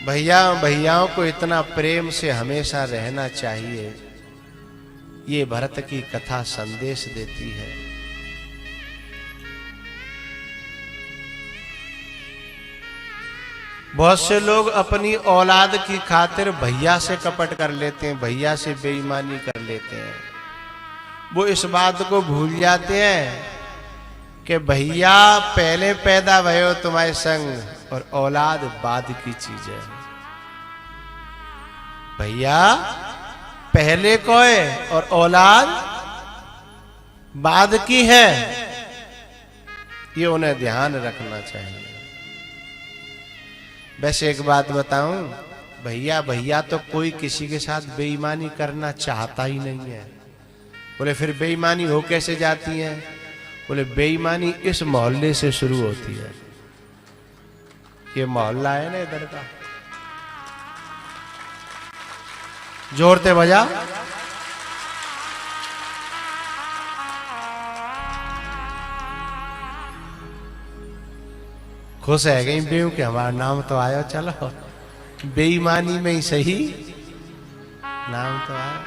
भैयाओं को इतना प्रेम से हमेशा रहना चाहिए, ये भरत की कथा संदेश देती है। बहुत से लोग अपनी औलाद की खातिर भैया से कपट कर लेते हैं, भैया से बेईमानी कर लेते हैं। वो इस बात को भूल जाते हैं कि भैया पहले पैदा भयो तुम्हारे संग और औलाद बाद की चीज है। भैया पहले को है और औलाद बाद की है, ये उन्हें ध्यान रखना चाहिए। वैसे एक बात बताऊं, भैया तो कोई किसी के साथ बेईमानी करना चाहता ही नहीं है। बोले फिर बेईमानी हो कैसे जाती है? बोले बेईमानी इस मोहल्ले से शुरू होती है। ये मोहल्ला है ना इधर का, जोर से बजा। खुश है गई बेऊ कि हमारा नाम तो आया। चलो बेईमानी में ही सही नाम तो आया।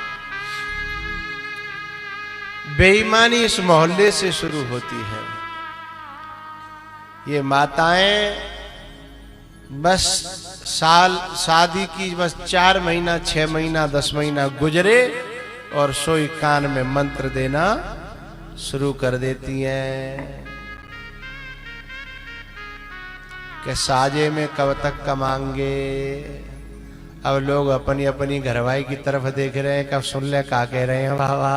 बेईमानी इस मोहल्ले से शुरू होती है। ये माताएं बस शादी की बस 4 महीना 6 महीना 10 महीना गुजरे और सोई कान में मंत्र देना शुरू कर देती हैं कि साजे में कब तक कमाएंगे। अब लोग अपनी अपनी घरवाई की तरफ देख रहे हैं, कब सुन ले का कह रहे हैं बाबा।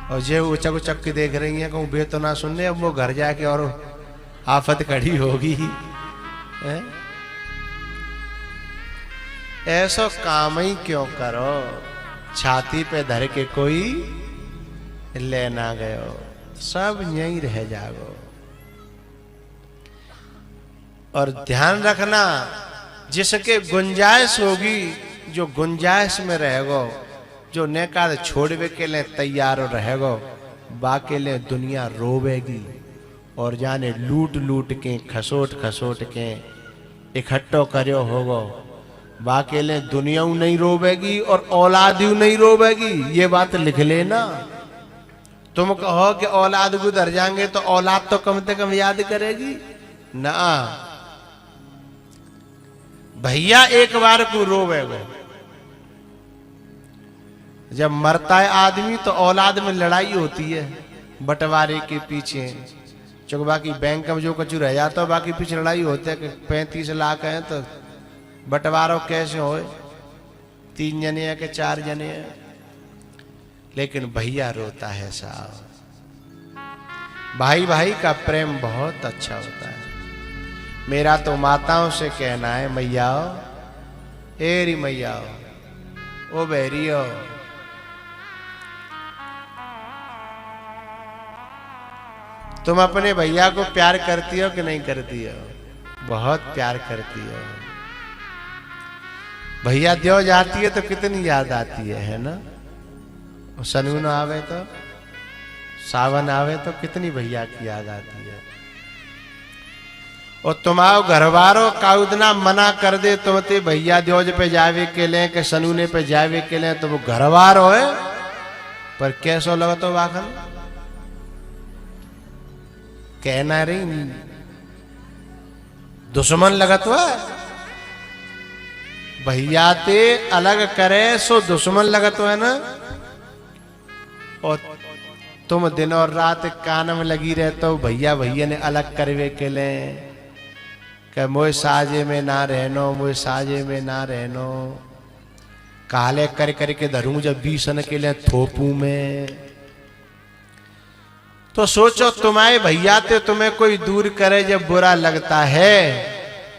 और जे उचक उचक के देख रही हैं, कहूँ बे तो ना सुन ले, अब वो घर जाके और आफत खड़ी होगी। ऐसा काम ही क्यों करो, छाती पे धर के कोई ले ना गयो, सब यहीं रह जाओ। और ध्यान रखना, जिसके गुंजाइश होगी, जो गुंजाइश में रहेगो, जो नेकार छोड़वे के लिए तैयार रहेगो, बाके लिए दुनिया रोवेगी और जाने लूट लूट के खसोट खसोट के इकट्ठो करो होगो, बाके लिए दुनिया नहीं रोवेगी और औलाद नहीं रोवेगी। ये बात लिख लेना। तुम कहो कि औलाद गुजर जाएंगे तो औलाद तो कम से कम याद करेगी ना। भैया एक बार को रोवेगा। जब मरता है आदमी तो औलाद में लड़ाई होती है बंटवारे के पीछे। चूंकि बाकी बैंक में जो कुछ रह जाता है बाकी पीछे लड़ाई होती है कि 35 लाख है तो बंटवारा कैसे हो, 3 जने हैं कि 4 जने हैं। लेकिन भैया रोता है साहब। भाई भाई का प्रेम बहुत अच्छा होता है। मेरा तो माताओं से कहना है, मैयाओ एरी मैयाओ ओ बैरियो, तुम अपने भैया को प्यार करती हो कि नहीं करती हो? बहुत प्यार करती हो। भैया देव जाती है तो कितनी याद आती है ना। सनून आवे तो, सावन आवे तो कितनी भैया की याद आती है। और तुम्हारो घरवारो काउदना मना कर दे तुमते भैया द्योज पे जावे के लिए के सनूने पे जावे के लिए, तो वो घरवार होए पर कैसो लगा तो वाखन कहना रही दुश्मन लगत हुआ। भैया ते अलग करे सो दुश्मन लगत हुआ ना। और तुम दिन और रात कान में लगी रहते हो, भैया भैया ने अलग करवे के लिए कि मोए साजे में ना रहनो, मोए साजे में ना रहनो। काले कर करके धरूं जब 20 के लिए थोपू में। तो सोचो तुम्हारे भैया ते तुम्हें कोई दूर करे जब बुरा लगता है,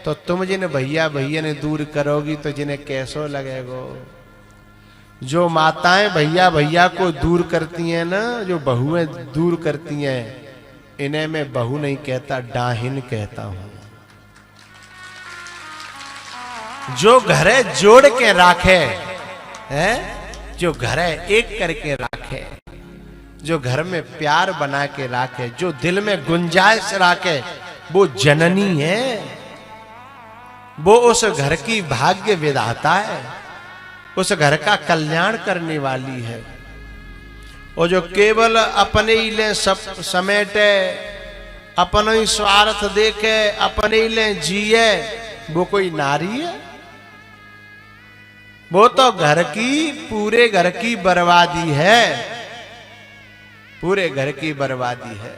तो तुम जिन भैया भैया ने दूर करोगी तो जिन्हें कैसो लगेगो। जो माताएं भैया भैया को दूर करती हैं ना, जो बहुएं दूर करती हैं, इन्हें मैं बहू नहीं कहता, डाहिन कहता हूं। जो घरे जोड़ के राखे है, जो घरे एक करके राखे, जो घर में प्यार बना के राखे, जो दिल में गुंजाइश राखे, वो जननी है। वो उस घर की भाग्य विधाता है, उस घर का कल्याण करने वाली है। और जो केवल अपने ही ले सब समेटे, अपने ही स्वार्थ देखे, अपने ही ले जिए, वो कोई नारी है? वो तो घर की, पूरे घर की बर्बादी है, पूरे घर की बर्बादी है।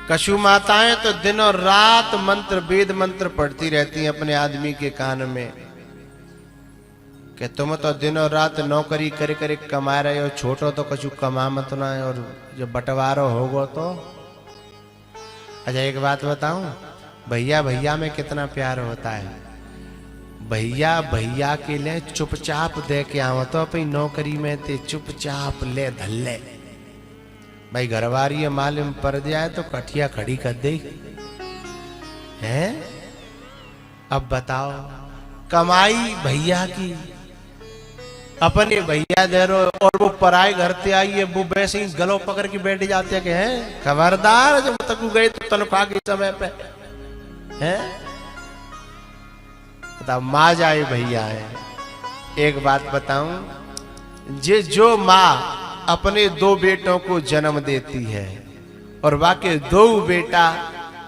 कछु माताएं तो दिन और रात मंत्र, वेद मंत्र पढ़ती रहती हैं अपने आदमी के कान में कि तुम तो दिन और रात नौकरी करे करे कमा रहे हो, छोटो तो कछु कमा मत ना, और जब बंटवारो होगो तो। अच्छा एक बात बताऊं, भैया भैया में कितना प्यार होता है। भैया भैया के लिए चुपचाप दे के आओ तो अपनी नौकरी में ते चुपचाप ले धल्ले। भाई घरवारी मालूम पड़ जाए तो कठिया खड़ी कर दे हैं। अब बताओ, कमाई भैया की, अपने भैया दे रो, और वो पराए घर से आई है, वो वैसे ही गलों पकड़ के बैठ जाते हैं कि हैं खबरदार, जब तक गए तो तनख्वाह के समय पे हैं। बताओ, माँ जाए भैया है। एक बात बताऊं, जो माँ अपने दो बेटों को जन्म देती है और बाकी दो बेटा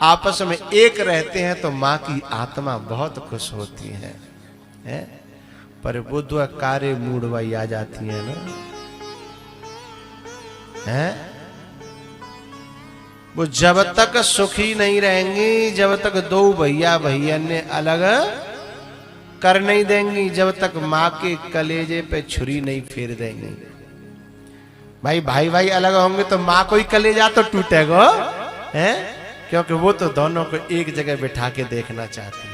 आपस में एक रहते हैं तो माँ की आत्मा बहुत खुश होती है? पर बुद्ध कार्य मूडवाई आ जाती है ना, है? वो जब तक सुखी नहीं रहेंगी, जब तक दो भैया भैया ने अलग कर नहीं देंगी, जब तक माँ के कलेजे पे छुरी नहीं फेर देंगी। भाई भाई भाई अलग होंगे तो माँ को ही कलेजा तो टूटेगा, हैं? क्योंकि वो तो दोनों को एक जगह बिठा के देखना चाहती है।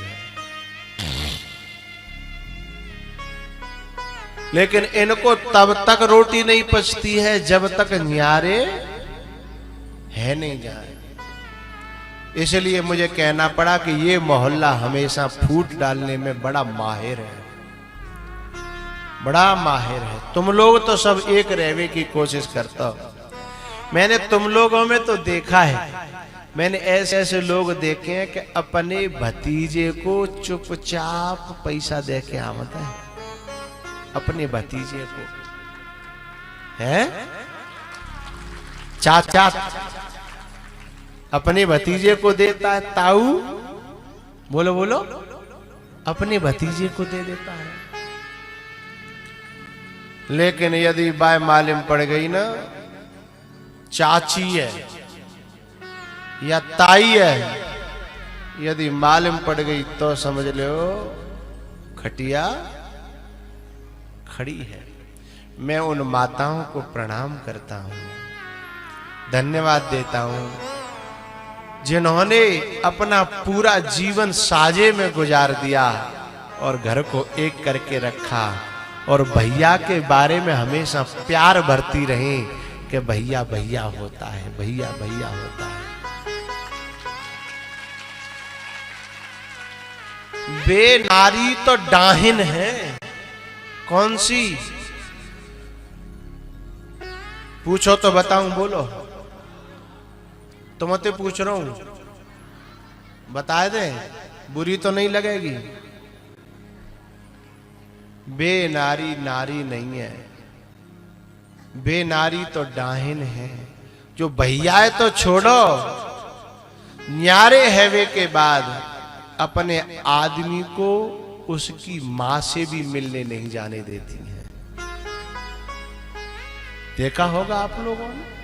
लेकिन इनको तब तक रोटी नहीं पचती है जब तक न्यारे है नहीं जाए। इसलिए मुझे कहना पड़ा कि ये मोहल्ला हमेशा फूट डालने में बड़ा माहिर है, बड़ा माहिर है। तुम लोग तो सब एक रहने की कोशिश करता हो। मैंने तुम लोगों में तो देखा है, मैंने ऐसे ऐसे लोग देखे हैं कि अपने भतीजे को चुपचाप पैसा दे के आमता है, अपने भतीजे को, है चाचा अपने भतीजे को देता है, ताऊ बोलो बोलो, अपने भतीजे को दे देता है। लेकिन यदि बाय मालूम पड़ गई ना चाची है या ताई है, यदि मालूम पड़ गई तो समझ लो खटिया खड़ी है। मैं उन माताओं को प्रणाम करता हूं, धन्यवाद देता हूं, जिन्होंने अपना पूरा जीवन साजे में गुजार दिया और घर को एक करके रखा, और भैया के बारे में हमेशा प्यार भरती रहे कि भैया भैया होता है, भैया भैया होता है। वे नारी तो डाहिन है। कौन सी? पूछो तो बताऊं, बोलो। तुमसे पूछ रहा हूं, बता दे, बुरी तो नहीं लगेगी। बे नारी नारी नहीं है, बे नारी तो डाहिन है। जो भैया है तो छोड़ो, न्यारे हैवे के बाद अपने आदमी को उसकी मां से भी मिलने नहीं जाने देती हैं। देखा होगा आप लोगों ने,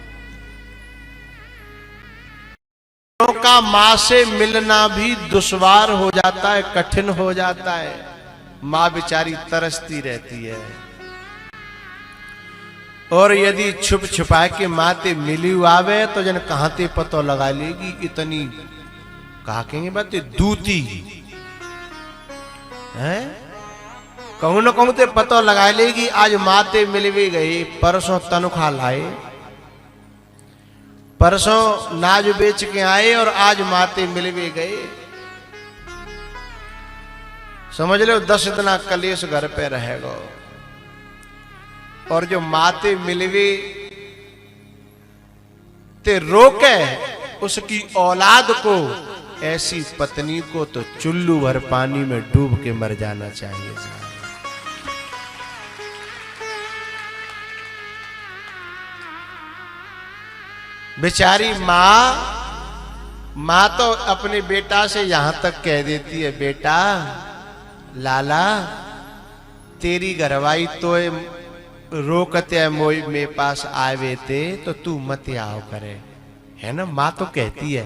का मां से मिलना भी दुश्वार हो जाता है, कठिन हो जाता है। मां बेचारी तरसती रहती है, और यदि छुप छुपा के माते मिली आवे तो जन कहां ते पतो लगा लेगी। इतनी कहा कहेंगे बात दूती है, कहूं न कहूं ते पतो लगा लेगी आज माते मिल भी गई, परसों तनख्वाह लाए, परसों नाज बेच के आए और आज माते मिल भी गए। समझ लो 10 दिन कलेश घर पे रहेगा। और जो माते मिलवे ते रोके उसकी औलाद को, ऐसी पत्नी को तो चुल्लू भर पानी में डूब के मर जाना चाहिए। बेचारी माँ तो अपने बेटा से यहां तक कह देती है, बेटा लाला तेरी घरवाई तो रोकते मोई मेरे पास आवे थे तो तू मत आओ करे, है ना। माँ तो कहती है,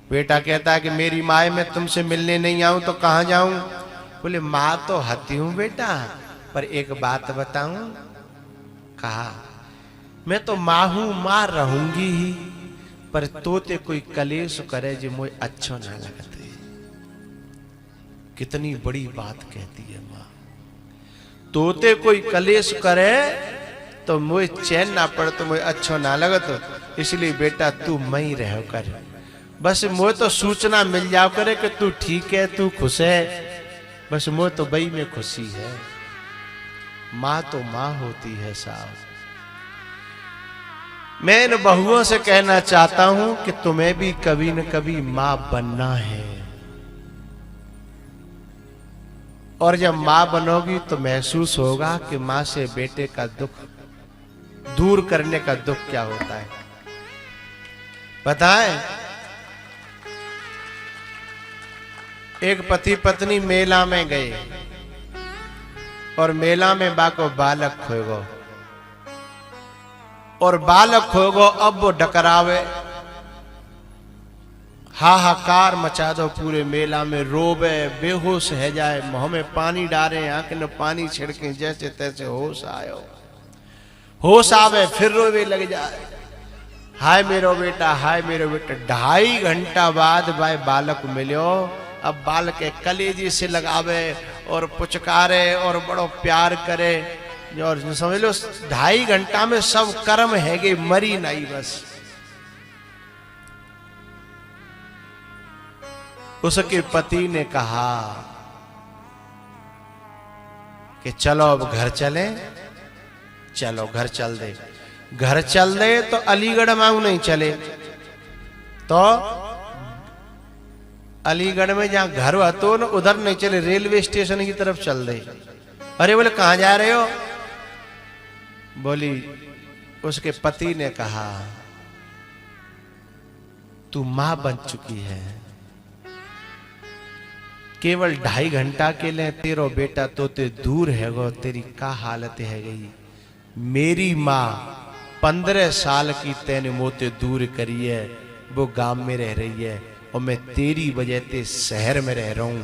बेटा कहता है कि मेरी माँ मैं तुमसे मिलने नहीं आऊं तो कहां जाऊं। बोले माँ तो हती हूं बेटा, पर एक बात बताऊं। कहा मैं तो माँ हूं, माँ रहूंगी ही, पर तोते कोई कलेश करे जो मुझे अच्छा ना लगते। कितनी बड़ी बात कहती है माँ। तोते कोई कलेश करे तो मुझे चैन ना पड़े, तो मुझे अच्छा ना लगे, तो इसलिए बेटा तू मई रहो कर, बस मुझे तो सूचना मिल जाओ करे कि तू ठीक है, तू खुश है, बस मुझे तो बई में खुशी है। माँ तो माँ होती है साहब। मैं इन बहुओं से कहना चाहता हूं कि तुम्हें भी कभी न कभी मां बनना है, और जब मां बनोगी तो महसूस होगा कि मां से बेटे का दुख दूर करने का दुख क्या होता है। बताएं, एक पति पत्नी मेला में गए और मेला में बाको बालक खोएगो, और बालक खोएगो। अब वो डकरावे, हाहाकार मचा दो पूरे मेला में, रोवे, बेहोश है जाए, मुंह में पानी डाले, आंख में पानी छिड़के, जैसे तैसे होश आयो, होश आवे फिर रोवे लग जाए, हाय मेरो बेटा, हाय मेरो बेटा। 2.5 घंटा बाद भाई बालक मिलो। अब बालक के कलेजी से लगावे और पुचकारे और बड़ो प्यार करे, और समझ लो 2.5 घंटा में सब कर्म है गए, मरी नहीं बस। उसके पति ने कहा कि चलो अब घर चले, चलो घर चल दे। घर चल दे तो अलीगढ़ में नहीं चले, तो अलीगढ़ में जहां घर हुआ तो न उधर नहीं चले, रेलवे स्टेशन की तरफ चल दे। अरे बोले कहां जा रहे हो। बोली, उसके पति ने कहा तू मां बन चुकी है, केवल 2.5 घंटा के लिए तेरो बेटा तो ते दूर है गो, तेरी का हालत है गई। मेरी मां 15 साल की तेने मोते दूर करी है, वो गांव में रह रही है, और मैं तेरी वजह से शहर में रह रहा हूं।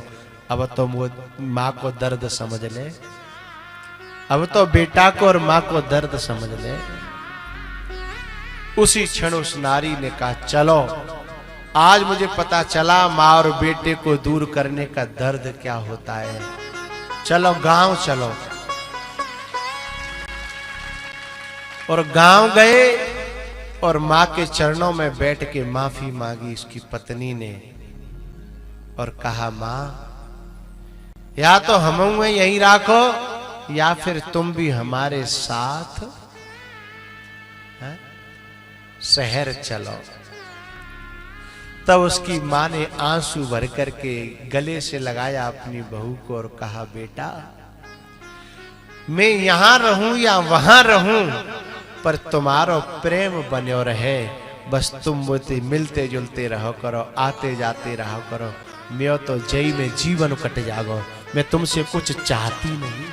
अब तो मां को दर्द समझ ले, अब तो बेटा को और मां को दर्द समझ ले। उसी क्षण उस नारी ने कहा चलो, आज मुझे पता चला मां और बेटे को दूर करने का दर्द क्या होता है, चलो गांव चलो। और गांव गए और मां के चरणों में बैठ के माफी मांगी उसकी पत्नी ने, और कहा मां या तो हम यहीं राखो, या फिर तुम भी हमारे साथ शहर चलो। तब उसकी मां ने आंसू भर करके गले से लगाया अपनी बहू को और कहा बेटा मैं यहां रहूं या वहां रहूं, पर तुम्हारो प्रेम बन्यो रहे, बस तुम मुझसे मिलते जुलते रहो करो, आते जाते रहो करो। मैं तो जई में जीवन कट जागो, मैं तुमसे कुछ चाहती नहीं।